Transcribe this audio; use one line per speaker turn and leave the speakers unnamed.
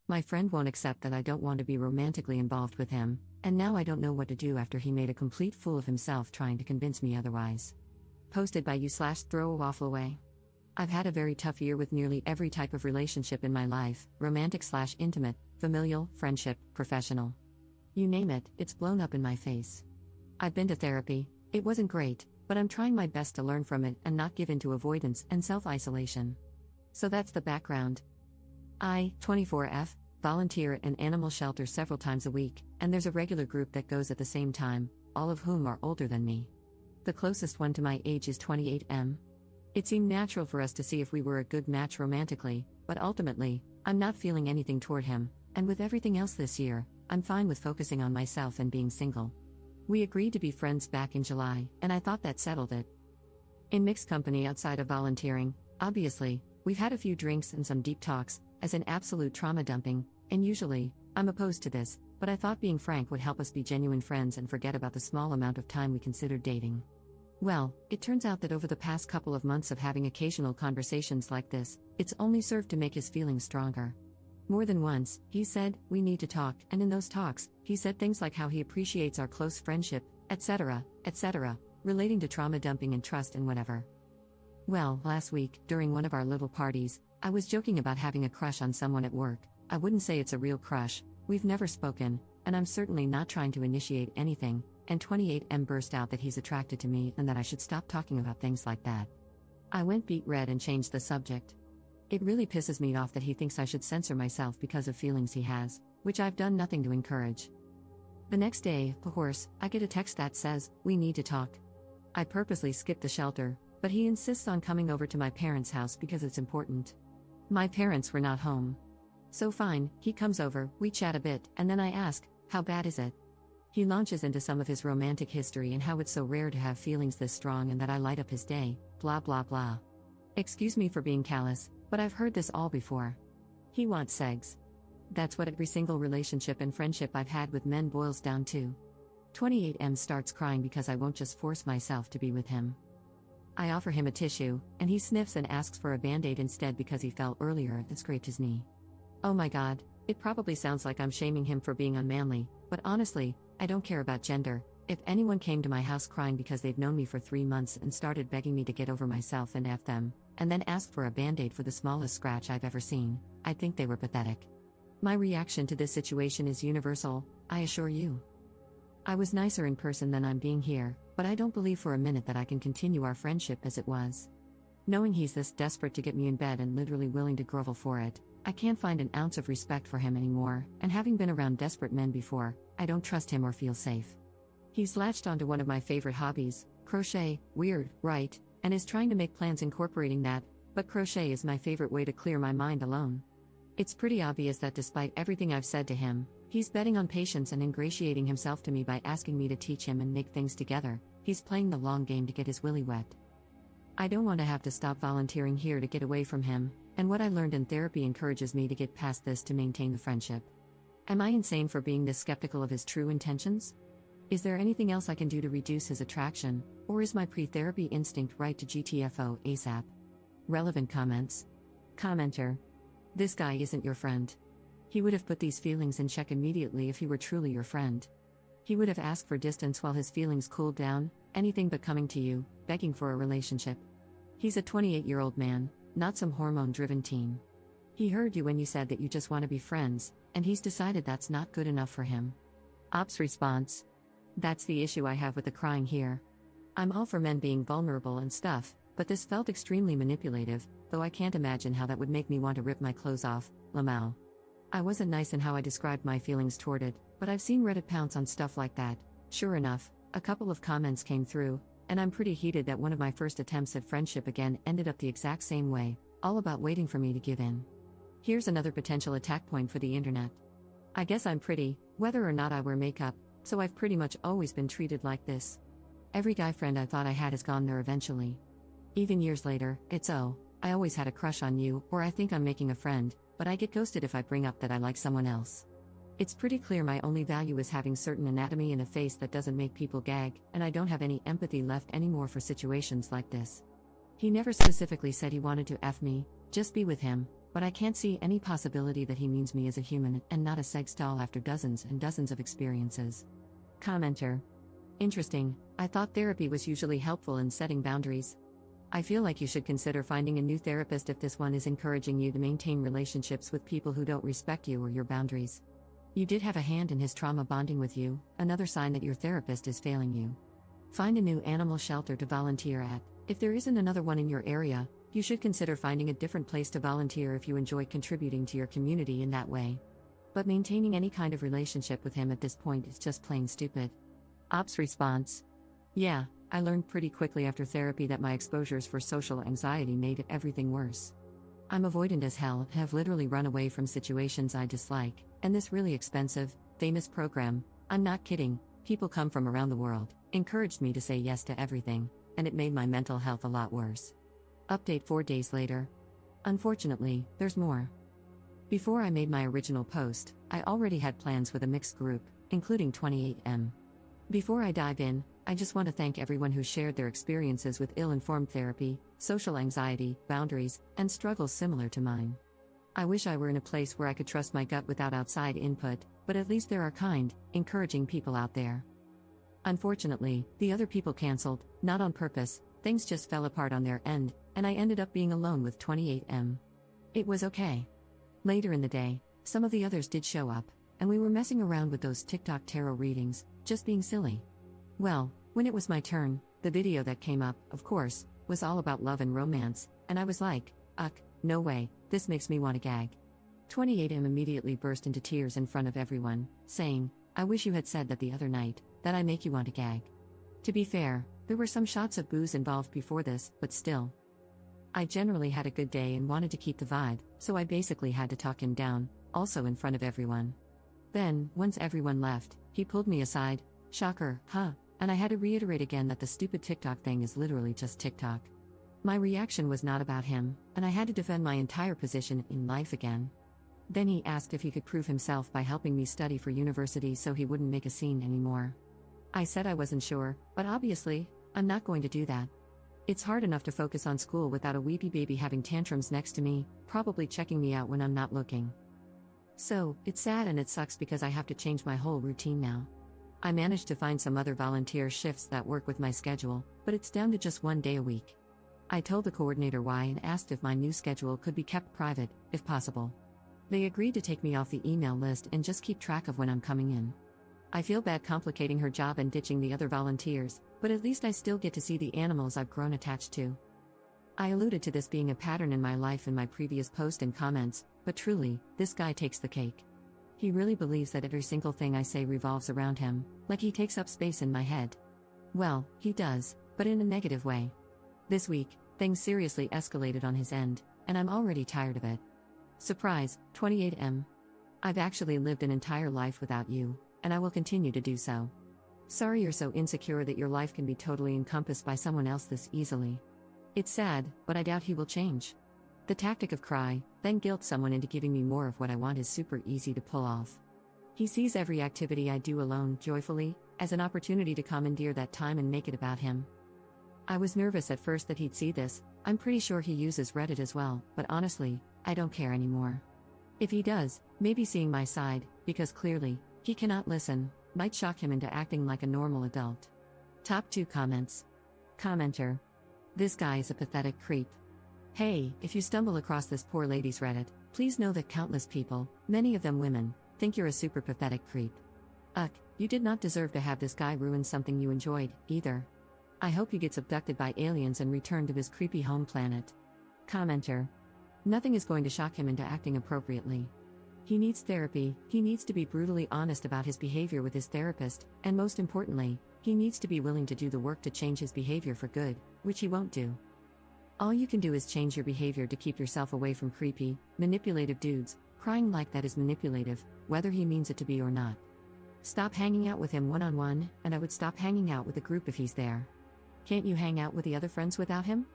My friend won't accept that I don't want to be romantically involved with him, and now I don't know what to do after he made a complete fool of himself trying to convince me otherwise. Posted by you/throw a waffle away. I've had a very tough year with nearly every type of relationship in my life, romantic/intimate, familial, friendship, professional. You name it, it's blown up in my face. I've been to therapy, it wasn't great, but I'm trying my best to learn from it and not give in to avoidance and self-isolation. So that's the background. I, 24F, volunteer at an animal shelter several times a week, and there's a regular group that goes at the same time, all of whom are older than me. The closest one to my age is 28M. It seemed natural for us to see if we were a good match romantically, but ultimately, I'm not feeling anything toward him, and with everything else this year, I'm fine with focusing on myself and being single. We agreed to be friends back in July, and I thought that settled it. In mixed company outside of volunteering, obviously, we've had a few drinks and some deep talks, as in absolute trauma dumping, and usually, I'm opposed to this, but I thought being frank would help us be genuine friends and forget about the small amount of time we considered dating. Well, it turns out that over the past couple of months of having occasional conversations like this, it's only served to make his feelings stronger. More than once, he said, "We need to talk," and in those talks, he said things like how he appreciates our close friendship, etc., relating to trauma dumping and trust and whatever. Well, last week, during one of our little parties, I was joking about having a crush on someone at work. I wouldn't say it's a real crush, we've never spoken, and I'm certainly not trying to initiate anything, and 28M burst out that he's attracted to me and that I should stop talking about things like that. I went beet red and changed the subject. It really pisses me off that he thinks I should censor myself because of feelings he has, which I've done nothing to encourage. The next day, of course, I get a text that says, "We need to talk." I purposely skipped the shelter, but he insists on coming over to my parents' house because it's important. My parents were not home. So fine, he comes over, we chat a bit, and then I ask, "How bad is it?" He launches into some of his romantic history and how it's so rare to have feelings this strong and that I light up his day, blah blah blah. Excuse me for being callous, but I've heard this all before. He wants sex. That's what every single relationship and friendship I've had with men boils down to. 28M starts crying because I won't just force myself to be with him. I offer him a tissue, and he sniffs and asks for a band-aid instead because he fell earlier and scraped his knee. Oh my god, it probably sounds like I'm shaming him for being unmanly, but honestly, I don't care about gender. If anyone came to my house crying because they've known me for 3 months and started begging me to get over myself and F them, and then asked for a band-aid for the smallest scratch I've ever seen, I'd think they were pathetic. My reaction to this situation is universal, I assure you. I was nicer in person than I'm being here, but I don't believe for a minute that I can continue our friendship as it was. Knowing he's this desperate to get me in bed and literally willing to grovel for it, I can't find an ounce of respect for him anymore, and having been around desperate men before, I don't trust him or feel safe. He's latched onto one of my favorite hobbies, crochet, weird, right, and is trying to make plans incorporating that, but crochet is my favorite way to clear my mind alone. It's pretty obvious that despite everything I've said to him, he's betting on patience and ingratiating himself to me by asking me to teach him and make things together. He's playing the long game to get his willy wet. I don't want to have to stop volunteering here to get away from him, and what I learned in therapy encourages me to get past this to maintain the friendship. Am I insane for being this skeptical of his true intentions? Is there anything else I can do to reduce his attraction, or is my pre-therapy instinct right to GTFO ASAP? Relevant comments. Commenter. This guy isn't your friend. He would have put these feelings in check immediately if he were truly your friend. He would have asked for distance while his feelings cooled down, anything but coming to you, begging for a relationship. He's a 28-year-old man, not some hormone-driven teen. He heard you when you said that you just want to be friends, and he's decided that's not good enough for him. Ops response. That's the issue I have with the crying here. I'm all for men being vulnerable and stuff, but this felt extremely manipulative, though I can't imagine how that would make me want to rip my clothes off, Lamau. I wasn't nice in how I described my feelings toward it, but I've seen Reddit pounce on stuff like that. Sure enough, a couple of comments came through, and I'm pretty heated that one of my first attempts at friendship again ended up the exact same way, all about waiting for me to give in. Here's another potential attack point for the internet. I guess I'm pretty, whether or not I wear makeup, so I've pretty much always been treated like this. Every guy friend I thought I had has gone there eventually. Even years later, it's I always had a crush on you, or I think I'm making a friend, but I get ghosted if I bring up that I like someone else. It's pretty clear my only value is having certain anatomy and a face that doesn't make people gag, and I don't have any empathy left anymore for situations like this. He never specifically said he wanted to F me, just be with him, but I can't see any possibility that he means me as a human and not a sex doll after dozens and dozens of experiences. Commenter. Interesting, I thought therapy was usually helpful in setting boundaries. I feel like you should consider finding a new therapist if this one is encouraging you to maintain relationships with people who don't respect you or your boundaries. You did have a hand in his trauma bonding with you, another sign that your therapist is failing you. Find a new animal shelter to volunteer at. If there isn't another one in your area, you should consider finding a different place to volunteer if you enjoy contributing to your community in that way. But maintaining any kind of relationship with him at this point is just plain stupid. Ops response. Yeah, I learned pretty quickly after therapy that my exposures for social anxiety made everything worse. I'm avoidant as hell and have literally run away from situations I dislike, and this really expensive, famous program, I'm not kidding, people come from around the world, encouraged me to say yes to everything, and it made my mental health a lot worse. Update 4 days later. Unfortunately, there's more. Before I made my original post, I already had plans with a mixed group, including 28M. Before I dive in, I just want to thank everyone who shared their experiences with ill-informed therapy, social anxiety, boundaries, and struggles similar to mine. I wish I were in a place where I could trust my gut without outside input, but at least there are kind, encouraging people out there. Unfortunately, the other people canceled, not on purpose, things just fell apart on their end, and I ended up being alone with 28M. It was okay. Later in the day, some of the others did show up, and we were messing around with those TikTok tarot readings, just being silly. Well, when it was my turn, the video that came up, of course, was all about love and romance, and I was like, no way, this makes me want to gag. 28M immediately burst into tears in front of everyone, saying, I wish you had said that the other night, that I make you want to gag. To be fair, there were some shots of booze involved before this, but still. I generally had a good day and wanted to keep the vibe, so I basically had to talk him down, also in front of everyone. Then, once everyone left, he pulled me aside, shocker, and I had to reiterate again that the stupid TikTok thing is literally just TikTok. My reaction was not about him, and I had to defend my entire position in life again. Then he asked if he could prove himself by helping me study for university so he wouldn't make a scene anymore. I said I wasn't sure, but obviously, I'm not going to do that. It's hard enough to focus on school without a weepy baby having tantrums next to me, probably checking me out when I'm not looking. So, it's sad and it sucks because I have to change my whole routine now. I managed to find some other volunteer shifts that work with my schedule, but it's down to just 1 day a week. I told the coordinator why and asked if my new schedule could be kept private, if possible. They agreed to take me off the email list and just keep track of when I'm coming in. I feel bad complicating her job and ditching the other volunteers, but at least I still get to see the animals I've grown attached to. I alluded to this being a pattern in my life in my previous post and comments, but truly, this guy takes the cake. He really believes that every single thing I say revolves around him, like he takes up space in my head. Well, he does, but in a negative way. This week, things seriously escalated on his end, and I'm already tired of it. Surprise, 28M. I've actually lived an entire life without you, and I will continue to do so. Sorry you're so insecure that your life can be totally encompassed by someone else this easily. It's sad, but I doubt he will change. The tactic of cry, then guilt someone into giving me more of what I want is super easy to pull off. He sees every activity I do alone, joyfully, as an opportunity to commandeer that time and make it about him. I was nervous at first that he'd see this. I'm pretty sure he uses Reddit as well, but honestly, I don't care anymore. If he does, maybe seeing my side, because clearly, he cannot listen, might shock him into acting like a normal adult. Top 2 comments. Commenter. This guy is a pathetic creep. Hey, if you stumble across this poor lady's Reddit, please know that countless people, many of them women, think you're a super pathetic creep. You did not deserve to have this guy ruin something you enjoyed, either. I hope he gets abducted by aliens and returned to his creepy home planet. Commenter. Nothing is going to shock him into acting appropriately. He needs therapy, he needs to be brutally honest about his behavior with his therapist, and most importantly, he needs to be willing to do the work to change his behavior for good, which he won't do. All you can do is change your behavior to keep yourself away from creepy, manipulative dudes. Crying like that is manipulative, whether he means it to be or not. Stop hanging out with him one-on-one, and I would stop hanging out with the group if he's there. Can't you hang out with the other friends without him?